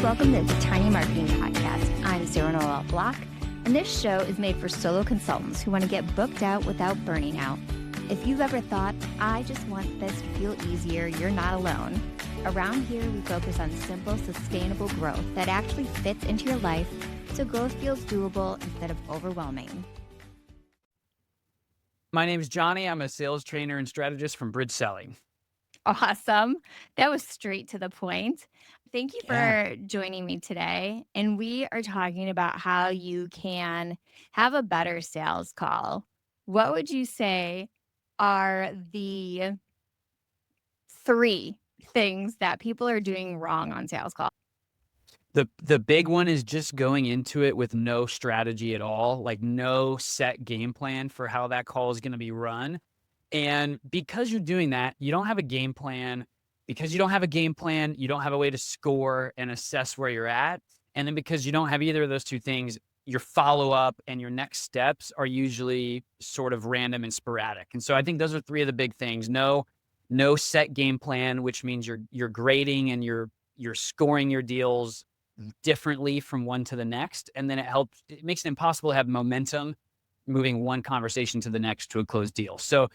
Welcome to the Tiny Marketing Podcast. I'm Noel Block, and this show is made for solo consultants who want to get booked out without burning out. If you've ever thought, I just want this to feel easier, you're not alone. Around here, we focus on simple, sustainable growth that actually fits into your life so growth feels doable instead of overwhelming. My name is Johnny. I'm a sales trainer and strategist from Bridge Selling. Awesome. That was straight to the point. Thank you for joining me today. And we are talking about how you can have a better sales call. What would you say are the 3 things that people are doing wrong on sales calls? The big one is just going into it with no strategy at all, like no set game plan for how that call is going to be run. And because you're doing that, you don't have a game plan. Because you don't have a game plan, you don't have a way to score and assess where you're at. And then because you don't have either of those 2 things, your follow-up and your next steps are usually sort of random and sporadic. And so I think those are 3 of the big things. No set game plan, which means you're grading and you're scoring your deals differently from one to the next. And then it makes it impossible to have momentum moving one conversation to the next to a closed deal. So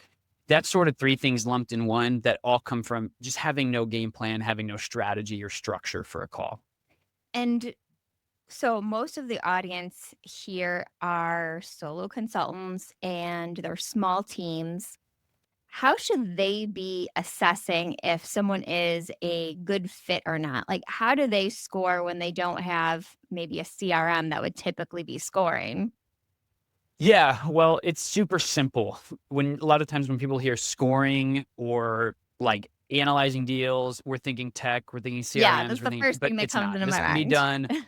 that's sort of 3 things lumped in one that all come from just having no game plan, having no strategy or structure for a call. And so most of the audience here are solo consultants and they're small teams. How should they be assessing if someone is a good fit or not? Like, how do they score when they don't have maybe a CRM that would typically be scoring? Yeah, well, it's super simple. A lot of times when people hear scoring or like analyzing deals, we're thinking tech, we're thinking Yeah, CRMs, that's we're the thinking, first but thing that it's comes not. into This my can be mind. done.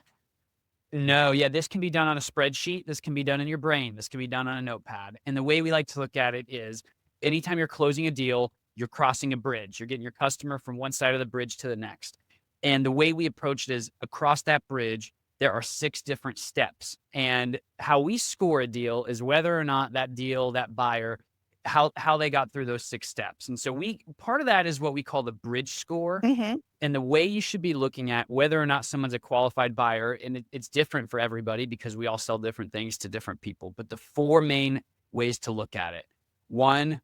No, yeah, this can be done on a spreadsheet. This can be done in your brain. This can be done on a notepad. And the way we like to look at it is anytime you're closing a deal, you're crossing a bridge. You're getting your customer from one side of the bridge to the next. And the way we approach it is across that bridge, there are 6 different steps. And how we score a deal is whether or not that deal, that buyer, how they got through those 6 steps. And so part of that is what we call the bridge score. Mhm. And the way you should be looking at whether or not someone's a qualified buyer, and it's different for everybody because we all sell different things to different people, but the 4 main ways to look at it. 1,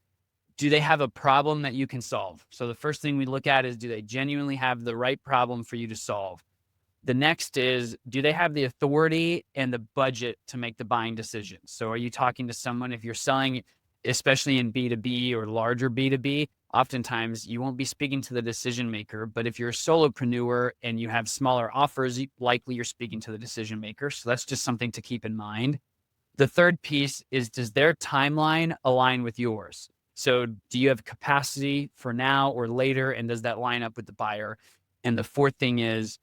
do they have a problem that you can solve? So the first thing we look at is, do they genuinely have the right problem for you to solve? The next is, do they have the authority and the budget to make the buying decisions? So are you talking to someone, if you're selling, especially in B2B or larger B2B, oftentimes you won't be speaking to the decision maker, but if you're a solopreneur and you have smaller offers, likely you're speaking to the decision maker. So that's just something to keep in mind. The third piece is, does their timeline align with yours? So do you have capacity for now or later? And does that line up with the buyer? And the fourth thing is,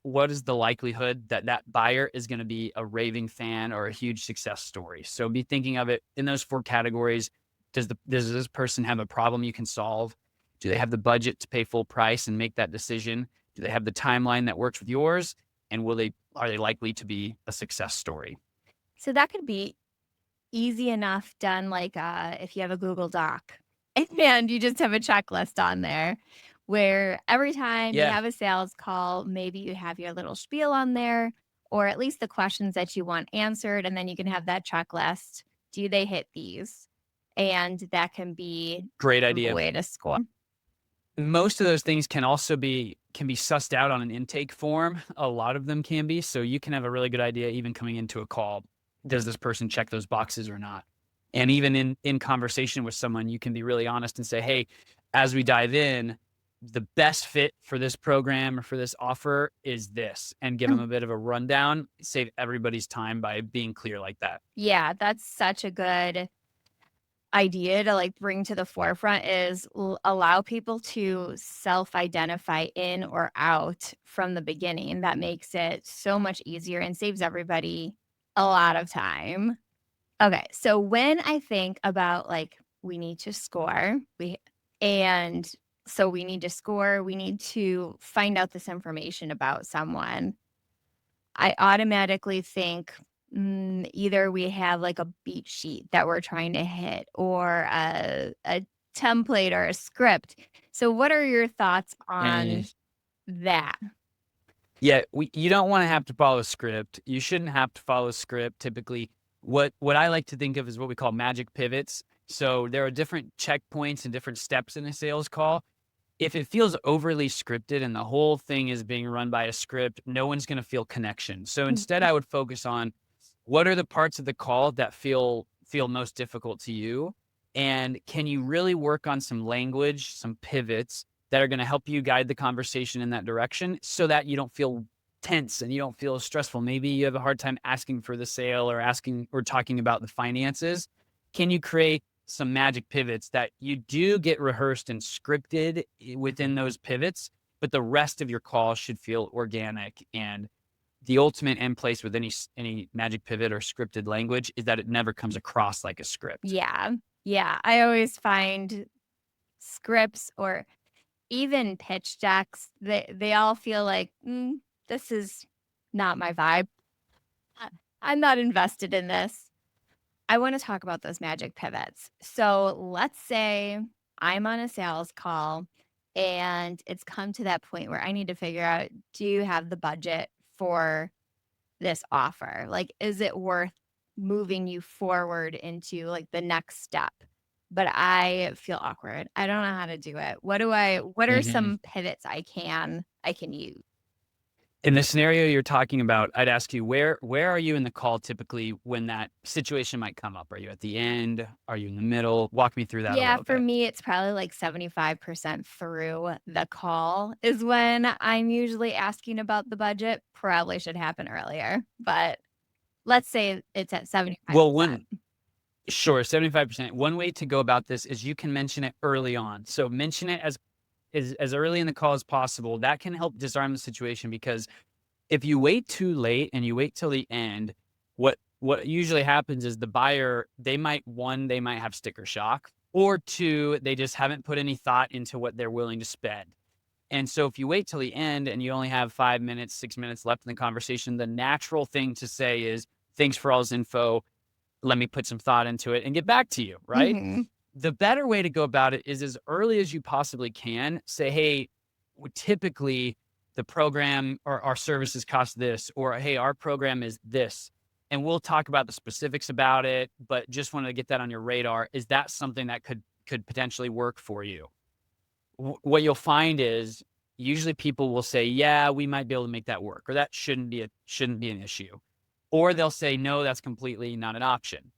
what is the likelihood that that buyer is going to be a raving fan or a huge success story? So be thinking of it in those 4 categories. Does this person have a problem you can solve? Do they have the budget to pay full price and make that decision? Do they have the timeline that works with yours? And are they likely to be a success story? So that could be easy enough done like if you have a Google Doc and you just have a checklist on there where every time you Yeah. have a sales call, maybe you have your little spiel on there or at least the questions that you want answered. And then you can have that checklist. Do they hit these? And that can be Great a idea. way to score. Most of those things can be sussed out on an intake form. A lot of them can be. So you can have a really good idea even coming into a call. Does this person check those boxes or not? And even in conversation with someone, you can be really honest and say, hey, as we dive in, the best fit for this program or for this offer is this, and give them a bit of a rundown, save everybody's time by being clear like that. Yeah, that's such a good idea to like bring to the forefront is allow people to self-identify in or out from the beginning. That makes it so much easier and saves everybody a lot of time. Okay, so when I think about like we need to score, and so we need to score, we need to find out this information about someone. I automatically think either we have like a beat sheet that we're trying to hit or a template or a script. So what are your thoughts on And that? Yeah, you don't wanna have to follow a script. You shouldn't have to follow a script typically. What I like to think of is what we call magic pivots. So there are different checkpoints and different steps in a sales call. If it feels overly scripted and the whole thing is being run by a script, no one's gonna feel connection. So instead, I would focus on what are the parts of the call that feel most difficult to you, and can you really work on some language, some pivots that are gonna help you guide the conversation in that direction so that you don't feel tense and you don't feel stressful. Maybe you have a hard time asking for the sale or asking or talking about the finances. Can you create some magic pivots that you do get rehearsed and scripted within those pivots, but the rest of your call should feel organic. And the ultimate end place with any magic pivot or scripted language is that it never comes across like a script. Yeah. Yeah. I always find scripts or even pitch decks, they all feel like, this is not my vibe. I I'm not invested in this. I wanna talk about those magic pivots. So, let's say I'm on a sales call and it's come to that point where I need to figure out, do you have the budget for this offer? Like, is it worth moving you forward into, like, the next step? But I feel awkward. I don't know how to do it. What are Mhm. some pivots I can use? In the scenario you're talking about, I'd ask you where are you in the call typically when that situation might come up? Are you at the end? Are you in the middle? Walk me through that a Yeah, little for bit. me, it's probably like 75% through the call is when I'm usually asking about the budget. Probably should happen earlier, but let's say it's at Well, 75%. one Sure, 75%. One way to go about this is you can mention it early on. So mention it as early in the call as possible. That can help disarm the situation because if you wait too late and you wait till the end, what usually happens is the buyer, they might have sticker shock, or two, they just haven't put any thought into what they're willing to spend. And so if you wait till the end and you only have 5 minutes, 6 minutes left in the conversation, the natural thing to say is, thanks for all this info. Let me put some thought into it and get back to you, right? Mhm. The better way to go about it is as early as you possibly can. Say, hey, typically the program or our services cost this, or hey, our program is this. And we'll talk about the specifics about it, but just wanted to get that on your radar. Is that something that could potentially work for you? What you'll find is usually people will say, "Yeah, we might be able to make that work," or "That shouldn't be an issue," or they'll say, "No, that's completely not an option."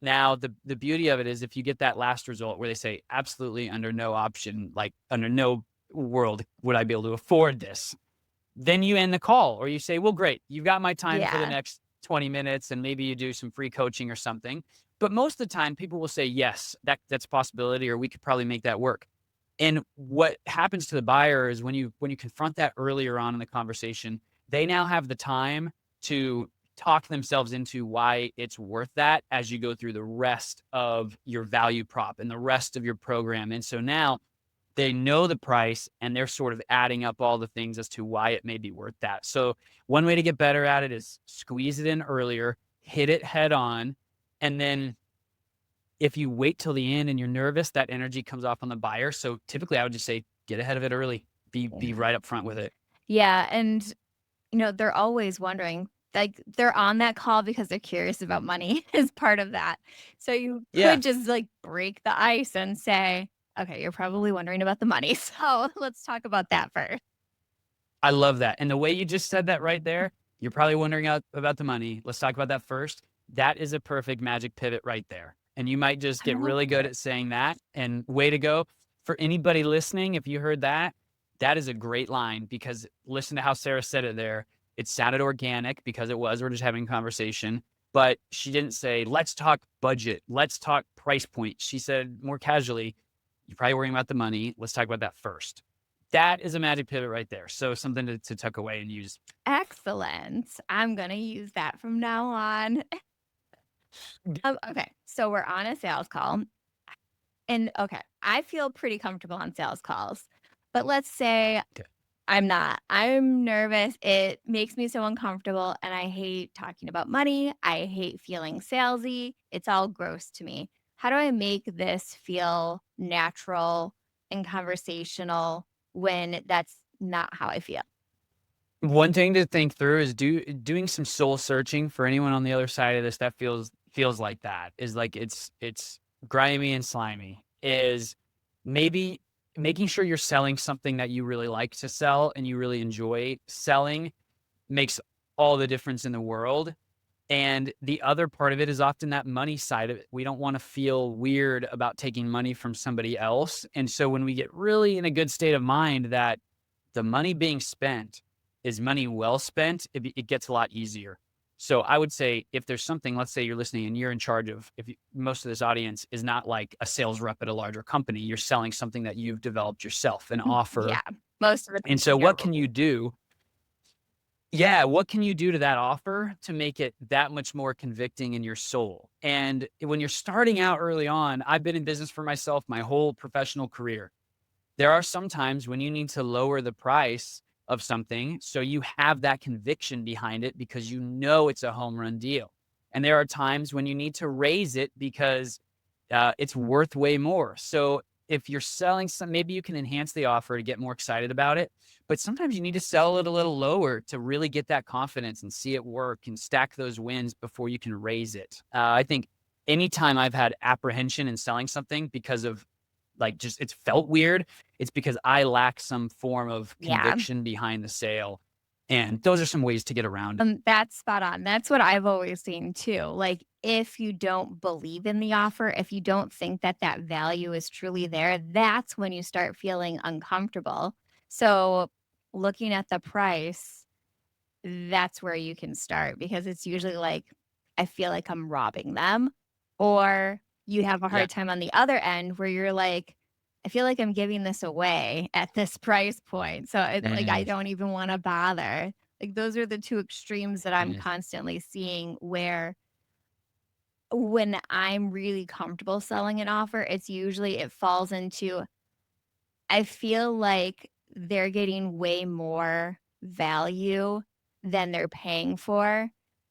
Now, the beauty of it is if you get that last result where they say, "Absolutely under no option, like under no world would I be able to afford this," then you end the call or you say, "Well, great, you've got my time for the Yeah. next 20 minutes," and maybe you do some free coaching or something. But most of the time, people will say, "Yes, that's a possibility," or "We could probably make that work." And what happens to the buyer is when you confront that earlier on in the conversation, they now have the time to talk themselves into why it's worth that as you go through the rest of your value prop and the rest of your program. And so now they know the price and they're sort of adding up all the things as to why it may be worth that. So one way to get better at it is squeeze it in earlier, hit it head on, and then if you wait till the end and you're nervous, that energy comes off on the buyer. So typically I would just say get ahead of it early. Be Yeah. right up front with it. Yeah, and, they're always wondering, like, they're on that call because they're curious about money is part of that. So you Yeah, could just, like, break the ice and say, "Okay, you're probably wondering about the money, so let's talk about that first." I love that. And the way you just said that right there, you're probably wondering about the money. Let's talk about that first. That is a perfect magic pivot right there. And you might just I get love really good it. at saying that. And way to go. For anybody listening, if you heard that, that is a great line because listen to how Sarah said it there. It sounded organic because it was, we're just having a conversation. But she didn't say, let's talk budget, let's talk price point. She said more casually, you're probably worrying about the money. Let's talk about that first. That is a magic pivot right there. So something to tuck away and use. Excellent. I'm gonna use that from now on. Okay, so we're on a sales call, and okay, I feel pretty comfortable on sales calls, but let's say Okay. I'm not. I'm nervous. It makes me so uncomfortable, and I hate talking about money. I hate feeling salesy. It's all gross to me. How do I make this feel natural and conversational when that's not how I feel? One thing to think through is doing some soul searching for anyone on the other side of this that feels like that is like it's grimy and slimy is maybe making sure you're selling something that you really like to sell and you really enjoy selling makes all the difference in the world. And the other part of it is often that money side of it. We don't want to feel weird about taking money from somebody else. And so when we get really in a good state of mind that the money being spent is money well spent, it gets a lot easier. So I would say if there's something, let's say you're listening and you're in charge of, most of this audience is not like a sales rep at a larger company, you're selling something that you've developed yourself, an offer. Yeah, most of it's And so your what can you do? Yeah, what can you do to that offer to make it that much more convicting in your soul? And when you're starting out early on, I've been in business for myself my whole professional career. There are some times when you need to lower the price of something so you have that conviction behind it because you know it's a home run deal. And there are times when you need to raise it because it's worth way more. So if you're selling some, maybe you can enhance the offer to get more excited about it. But sometimes you need to sell it a little lower to really get that confidence and see it work and stack those wins before you can raise it. I think anytime I've had apprehension in selling something because of like just it's felt weird, it's because I lack some form of Yeah. conviction behind the sale. And those are some ways to get around it. That's spot on. That's what I've always seen too. Like, if you don't believe in the offer, if you don't think that that value is truly there, that's when you start feeling uncomfortable. So, looking at the price, that's where you can start because it's usually like, I feel like I'm robbing them, or you have a Yeah. hard time on the other end where you're like, I feel like I'm giving this away at this price point. So it's like, I Mhm. don't even want to bother. Like, those are the two extremes that I'm Mhm. constantly seeing where when I'm really comfortable selling an offer, it's usually it falls into I feel like they're getting way more value than they're paying for,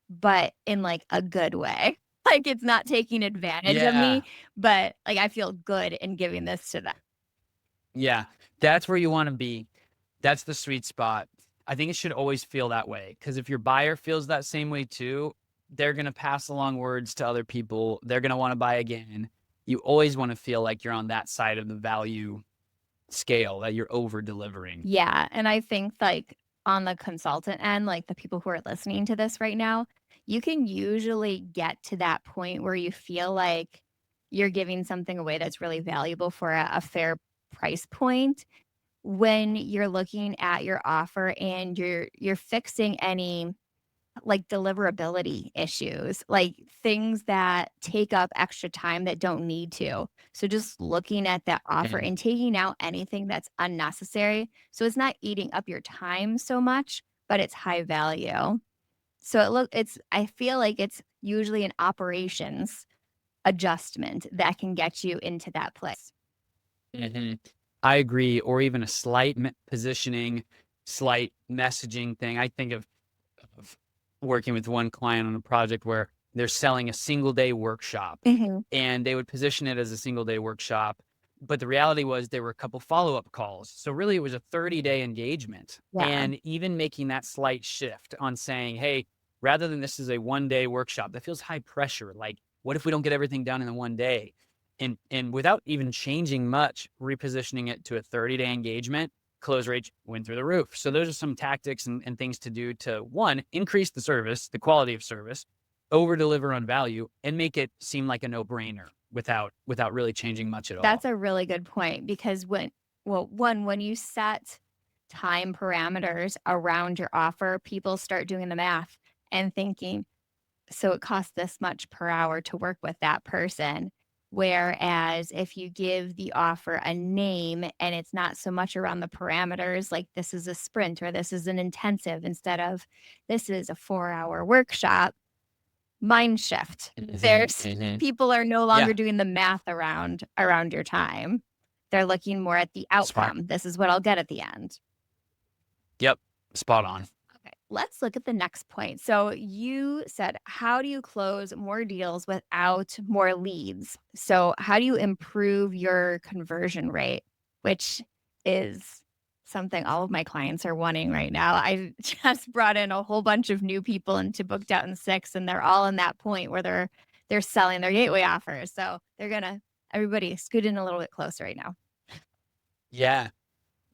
but in, like, a good way. Like, it's not taking advantage of me, Yeah. but, like, I feel good in giving this to them. Yeah. That's where you want to be. That's the sweet spot. I think it should always feel that way because if your buyer feels that same way too, they're going to pass along words to other people. They're going to want to buy again. You always want to feel like you're on that side of the value scale, that you're over delivering. Yeah, and I think, like, on the consultant end, like, the people who are listening to this right now, you can usually get to that point where you feel like you're giving something away that's really valuable for a fair price point when you're looking at your offer and you're fixing any like deliverability issues, like things that take up extra time that don't need to. So just looking at that offer Mhm. and taking out anything that's unnecessary. So it's not eating up your time so much, but it's high value. So it's I feel like it's usually an operations adjustment that can get you into that place. Mhm. I agree, or even a slight positioning, slight messaging thing. I think of working with one client on a project where they're selling a single day workshop Mhm. and they would position it as a single day workshop. But the reality was there were a couple follow-up calls. So really it was a 30-day engagement. Yeah. And even making that slight shift on saying, hey, rather than this is a one-day workshop, that feels high pressure. Like, what if we don't get everything done in the one day? And without even changing much, repositioning it to a 30-day engagement, close rates went through the roof. So those are some tactics and things to do to one, increase the service, the quality of service, over deliver on value, and make it seem like a no-brainer without really changing much at That's all. a really good point because when you set time parameters around your offer, people start doing the math and thinking, so it costs this much per hour to work with that person. Whereas if you give the offer a name and it's not so much around the parameters, like this is a sprint or this is an intensive instead of this is a 4-hour workshop, mind shift. Mhm, There's mhm. people are no longer Yeah, doing the math around your time. They're looking more at the smart. outcome. This is what I'll get at the end. Yep, spot on. Okay, let's look at the next point. So you said, how do you close more deals without more leads? So how do you improve your conversion rate, which is something all of my clients are wanting right now. I just brought in a whole bunch of new people into booked out in 6, and they're all in that point where they're selling their gateway offers. So they're gonna everybody scoot in a little bit closer right now. Yeah.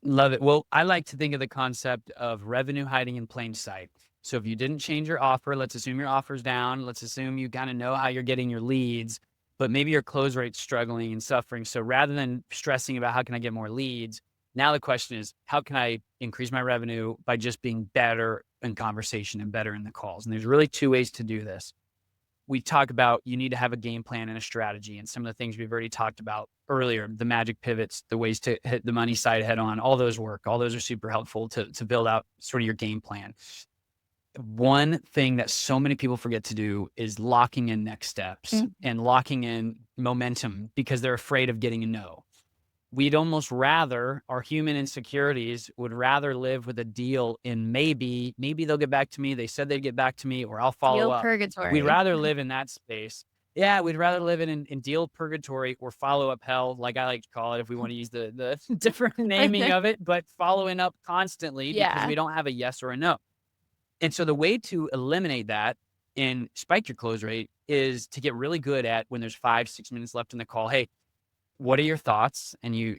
Love it. Well, I like to think of the concept of revenue hiding in plain sight. So if you didn't change your offer, let's assume your offer's down. Let's assume you kind of know how you're getting your leads, but maybe your close rate's struggling and suffering. So rather than stressing about how can I get more leads, now the question is, how can I increase my revenue by just being better in conversation and better in the calls? And there's really two ways to do this. We talk about you need to have a game plan and a strategy, and some of the things we've already talked about earlier, the magic pivots, the ways to hit the money side head on, all those work. All those are super helpful to build out sort of your game plan. One thing that so many people forget to do is locking in next steps and locking in momentum because they're afraid of getting a no. We'd almost rather, our human insecurities would rather live with a deal in maybe they'll get back to me. They said they'd get back to me, or I'll follow Deal up. We'd purgatory. rather live in that space. Yeah, we'd rather live in deal purgatory or follow up hell, like I like to call it, if we want to use the different naming of it, but following up constantly because Yeah. we don't have a yes or a no. And so the way to eliminate that and spike your close rate is to get really good at when there's 5-6 minutes left in the call. Hey, what are your thoughts? And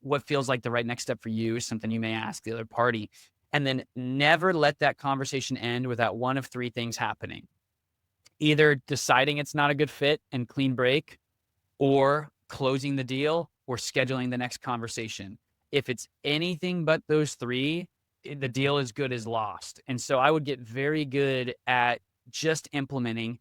what feels like the right next step for you is something you may ask the other party. And then never let that conversation end without one of three things happening. Either deciding it's not a good fit and clean break, or closing the deal, or scheduling the next conversation. If it's anything but those three, the deal is good as lost. And so I would get very good at just implementing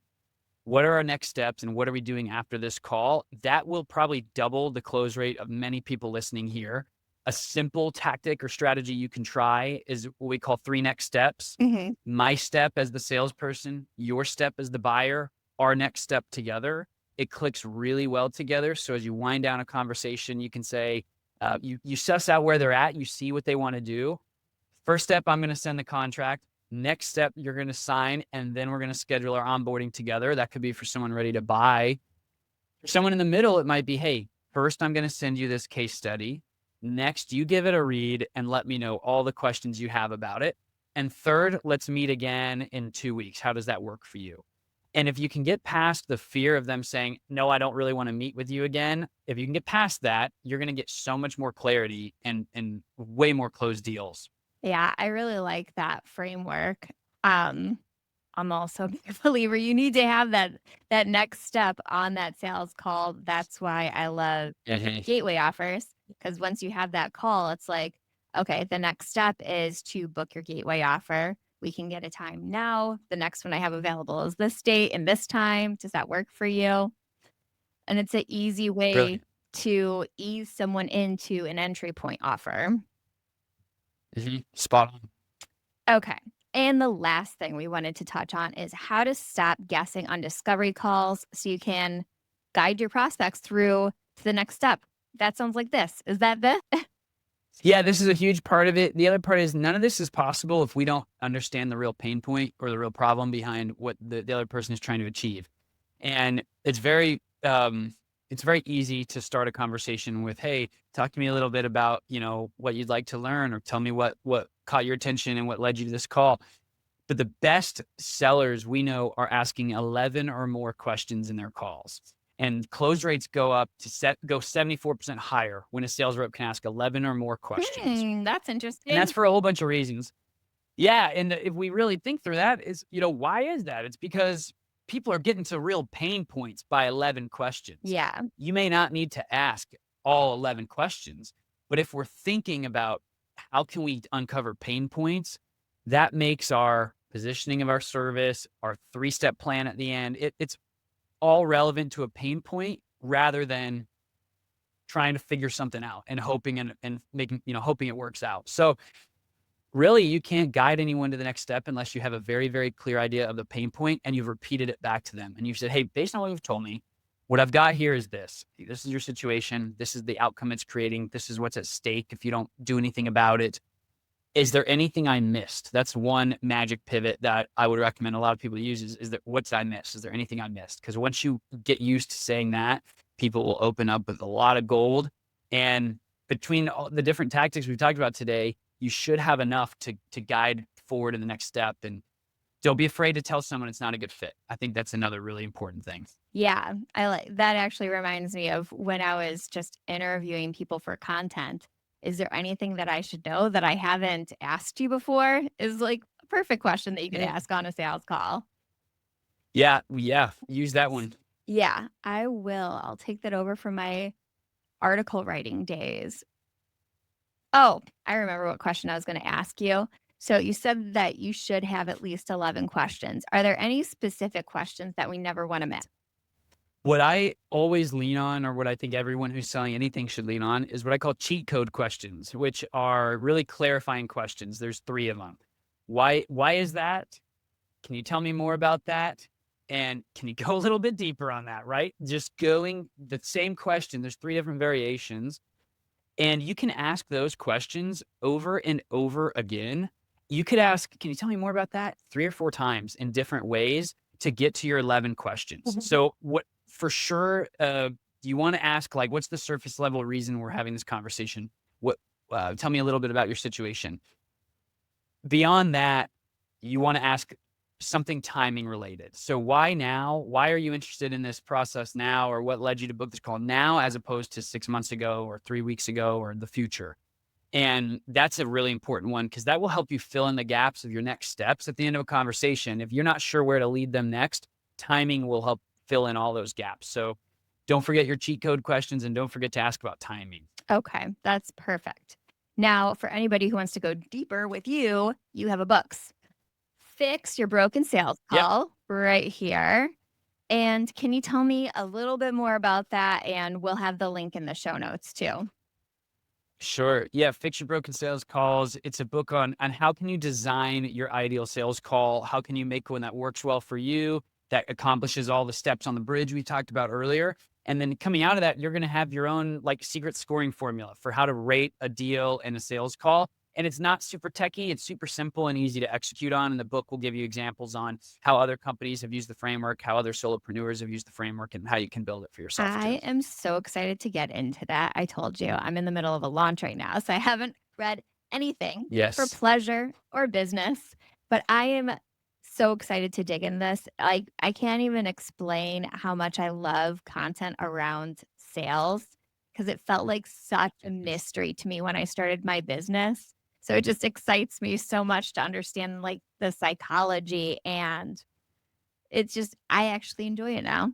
what are our next steps and what are we doing after this call. That will probably double the close rate of many people listening here. A simple tactic or strategy you can try is what we call 3 next steps. Mhm. My step as the salesperson, your step as the buyer, our next step together. It clicks really well together. So as you wind down a conversation, you can say, you suss out where they're at, you see what they want to do. First step, I'm going to send the contract. Next step, you're going to sign, and then we're going to schedule our onboarding together. That could be for someone ready to buy. For someone in the middle, it might be, hey, first, I'm going to send you this case study. Next, you give it a read and let me know all the questions you have about it. And third, let's meet again in 2 weeks. How does that work for you? And if you can get past the fear of them saying, no, I don't really want to meet with you again. If you can get past that, you're going to get so much more clarity and way more closed deals. Yeah, I really like that framework. Um, I'm also a big believer you need to have that next step on that sales call. That's why I love gateway offers, because once you have that call, it's like, okay, the next step is to book your gateway offer. We can get a time now. The next one I have available is this date and this time. Does that work for you? And it's an easy way Brilliant. to ease someone into an entry point offer. Spot on. Okay. And the last thing we wanted to touch on is how to stop guessing on discovery calls so you can guide your prospects through to the next step. That sounds like this. Is that this? Yeah, this is a huge part of it. The other part is none of this is possible if we don't understand the real pain point or the real problem behind what the other person is trying to achieve. And it's very easy to start a conversation with, hey, talk to me a little bit about, what you'd like to learn, or tell me what caught your attention and what led you to this call. But the best sellers we know are asking 11 or more questions in their calls. And close rates go 74% higher when a sales rep can ask 11 or more questions. That's And that's interesting. for a whole bunch of reasons. Yeah, and if we really think through that, is why is that? It's because people are getting to real pain points by 11 questions. Yeah. You may not need to ask all 11 questions, but if we're thinking about how can we uncover pain points, that makes our positioning of our service, our 3-step plan at the end, it's all relevant to a pain point rather than trying to figure something out and hoping and making, hoping it works out. So really, you can't guide anyone to the next step unless you have a very, very clear idea of the pain point and you've repeated it back to them. And you've said, hey, based on what you've told me, what I've got here is this. This is your situation. This is the outcome it's creating. This is what's at stake if you don't do anything about it. Is there anything I missed? That's one magic pivot that I would recommend a lot of people use is that what's I missed? Is there anything I missed? Because once you get used to saying that, people will open up with a lot of gold. And between all the different tactics we've talked about today, you should have enough to guide forward in the next step. And don't be afraid to tell someone it's not a good fit. I think that's another really important thing. Yeah, I like that. Actually reminds me of when I was just interviewing people for content. Is there anything that I should know that I haven't asked you before? Is like a perfect question that you could Eh, ask on a sales call. yeah, use that one. Yeah, I will. I'll take that over from my article writing days. Oh, I remember what question I was going to ask you. So you said that you should have at least 11 questions. Are there any specific questions that we never want to miss? What I always lean on, or what I think everyone who's selling anything should lean on, is what I call cheat code questions, which are really clarifying questions. There's 3 of them. Why is that? Can you tell me more about that? And can you go a little bit deeper on that, right? Just going the same question. There's 3 different variations. And you can ask those questions over and over again. You could ask, can you tell me more about that? 3 or 4 times in different ways to get to your 11 questions. So what for sure, you want to ask, like, what's the surface level reason we're having this conversation? What, tell me a little bit about your situation. Beyond that, you want to ask something timing related. So why now? Why are you interested in this process now? Or what led you to book this call now, as opposed to 6 months ago or 3 weeks ago or the future? And that's a really important one, because that will help you fill in the gaps of your next steps at the end of a conversation. If you're not sure where to lead them next, timing will help fill in all those gaps. So don't forget your cheat code questions, and don't forget to ask about timing. Okay, that's perfect. Now, for anybody who wants to go deeper with you, you have a books. Fix Your Broken Sales Yep. Call right here. And can you tell me a little bit more about that? And we'll have the link in the show notes too. Sure. Yeah. Fix Your Broken Sales Calls. It's a book on how can you design your ideal sales call? How can you make one that works well for you, that accomplishes all the steps on the bridge we talked about earlier? And then coming out of that, you're going to have your own like secret scoring formula for how to rate a deal and a sales call. And it's not super techy. It's super simple and easy to execute on. And the book will give you examples on how other companies have used the framework, how other solopreneurs have used the framework, and how you can build it for yourself I too. am so excited to get into that. I told you I'm in the middle of a launch right now, so I haven't read anything for Yes. pleasure or business, but I am so excited to dig in this. I can't even explain how much I love content around sales, because it felt like such a mystery to me when I started my business. So it just excites me so much to understand like the psychology, and it's just I actually enjoy it now.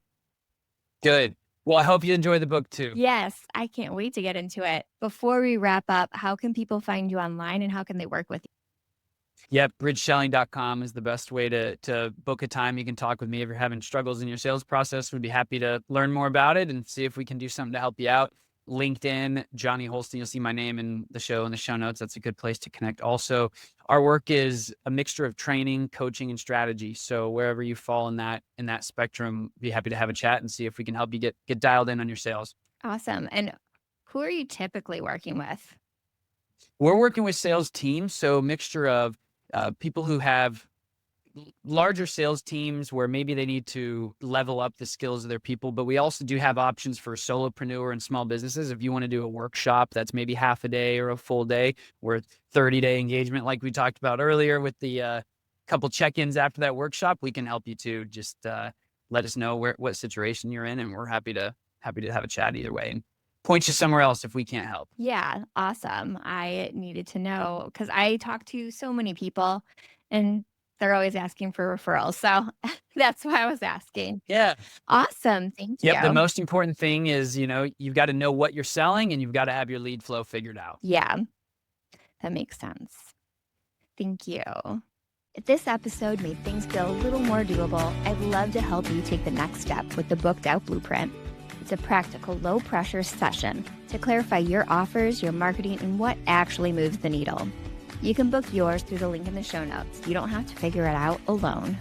Good. Well, I hope you enjoy the book too. Yes, I can't wait to get into it. Before we wrap up, how can people find you online and how can they work with you? Yep, bridgeshelling.com is the best way to book a time. You can talk with me if you're having struggles in your sales process. We'd be happy to learn more about it and see if we can do something to help you out. LinkedIn, Johnny Holston, you'll see my name in the show notes. That's a good place to connect. Also, our work is a mixture of training, coaching, and strategy. So wherever you fall in that spectrum, be happy to have a chat and see if we can help you get dialed in on your sales. Awesome. And who are you typically working with? We're working with sales teams, so a mixture of people who have larger sales teams where maybe they need to level up the skills of their people, but we also do have options for solopreneur and small businesses. If you want to do a workshop that's maybe half a day or a full day, or 30-day engagement like we talked about earlier with the couple check-ins after that workshop, we can help you too. Just let us know what situation you're in, and we're happy to have a chat either way and point you somewhere else if we can't help. Yeah, awesome. I needed to know because I talk to so many people and they're always asking for referrals. So that's why I was asking. Yeah. Awesome. Thank Yep. The you. most important thing is, you've got to know what you're selling, and you've got to have your lead flow figured out. Yeah, that makes sense. Thank you. If this episode made things feel a little more doable, I'd love to help you take the next step with the Booked Out Blueprint. It's a practical, low-pressure session to clarify your offers, your marketing, and what actually moves the needle. You can book yours through the link in the show notes. You don't have to figure it out alone.